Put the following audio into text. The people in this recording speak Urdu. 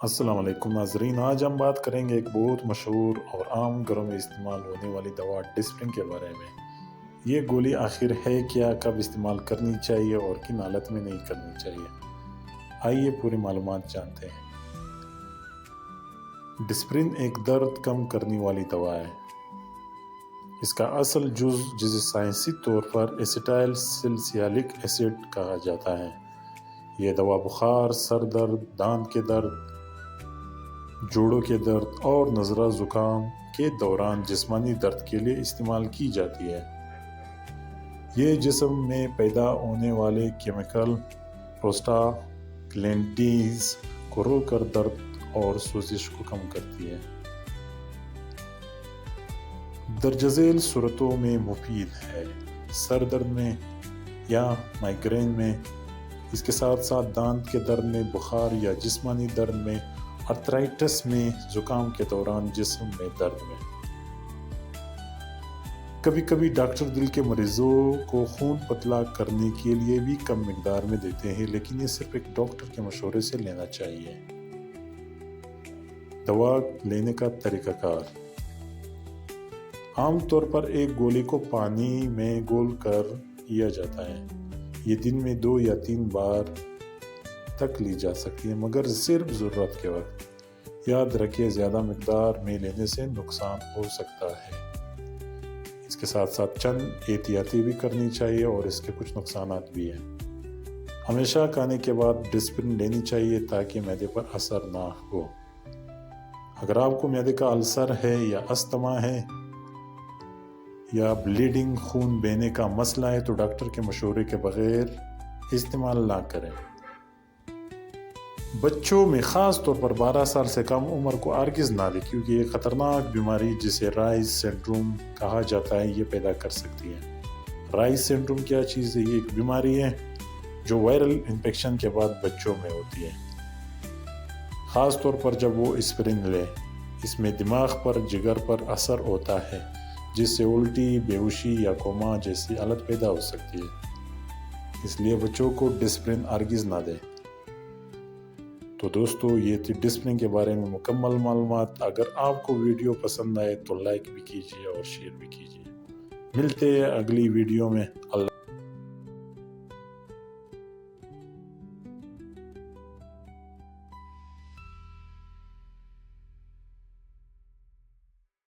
السلام علیکم ناظرین، آج ہم بات کریں گے ایک بہت مشہور اور عام گھروں میں استعمال ہونے والی دوا ڈسپرین کے بارے میں۔ یہ گولی آخر ہے کیا، کب استعمال کرنی چاہیے اور کن حالت میں نہیں کرنی چاہیے؟ آئیے پوری معلومات جانتے ہیں۔ ڈسپرین ایک درد کم کرنے والی دوا ہے۔ اس کا اصل جزے سائنسی طور پر ایسیٹائل سیلسیلک ایسڈ کہا جاتا ہے۔ یہ دوا بخار، سر درد، دانت کے درد، جوڑوں کے درد اور نزلہ زکام کے دوران جسمانی درد کے لیے استعمال کی جاتی ہے۔ یہ جسم میں پیدا ہونے والے کیمیکل پروسٹاگلینڈنز کو روک کر درد اور سوزش کو کم کرتی ہے۔ درج ذیل صورتوں میں مفید ہے: سر درد میں یا مائیگرین میں، اس کے ساتھ ساتھ دانت کے درد میں، بخار یا جسمانی درد میں، آرتھرائٹس میں، زکام کے دوران جسم میں درد میں۔ کبھی کبھی ڈاکٹر دل کے مریضوں کو خون پتلا کرنے کے لیے بھی کم مقدار میں دیتے ہیں، لیکن یہ صرف ایک ڈاکٹر کے مشورے سے لینا چاہیے۔ دوا لینے کا طریقہ کار: عام طور پر ایک گولی کو پانی میں گھول کر لیا جاتا ہے۔ یہ دن میں 2 یا 3 بار تک لی جا سکتی ہے، مگر صرف ضرورت کے وقت۔ یاد رکھیں، زیادہ مقدار میں لینے سے نقصان ہو سکتا ہے۔ اس کے ساتھ ساتھ چند احتیاطی بھی کرنی چاہیے اور اس کے کچھ نقصانات بھی ہیں۔ ہمیشہ کھانے کے بعد ڈسپرین لینی چاہیے تاکہ معدے پر اثر نہ ہو۔ اگر آپ کو معدے کا السر ہے یا استھما ہے یا بلیڈنگ خون بہنے کا مسئلہ ہے تو ڈاکٹر کے مشورے کے بغیر استعمال نہ کریں۔ بچوں میں خاص طور پر 12 سال سے کم عمر کو ہرگز نہ دیں، کیونکہ یہ خطرناک بیماری جسے رائز سنڈروم کہا جاتا ہے یہ پیدا کر سکتی ہے۔ رائز سنڈروم کیا چیز ہے؟ یہ ایک بیماری ہے جو وائرل انفیکشن کے بعد بچوں میں ہوتی ہے، خاص طور پر جب وہ اسپرین لیں۔ اس میں دماغ پر، جگر پر اثر ہوتا ہے، جس سے الٹی، بے ہوشی یا کوما جیسی حالت پیدا ہو سکتی ہے۔ اس لیے بچوں کو ڈسپرین ہرگز نہ دیں۔ تو دوستو، یہ تھی ڈسپرین کے بارے میں مکمل معلومات۔ اگر آپ کو ویڈیو پسند آئے تو لائک بھی کیجیے اور شیئر بھی کیجیے۔ ملتے ہیں اگلی ویڈیو میں۔ اللہ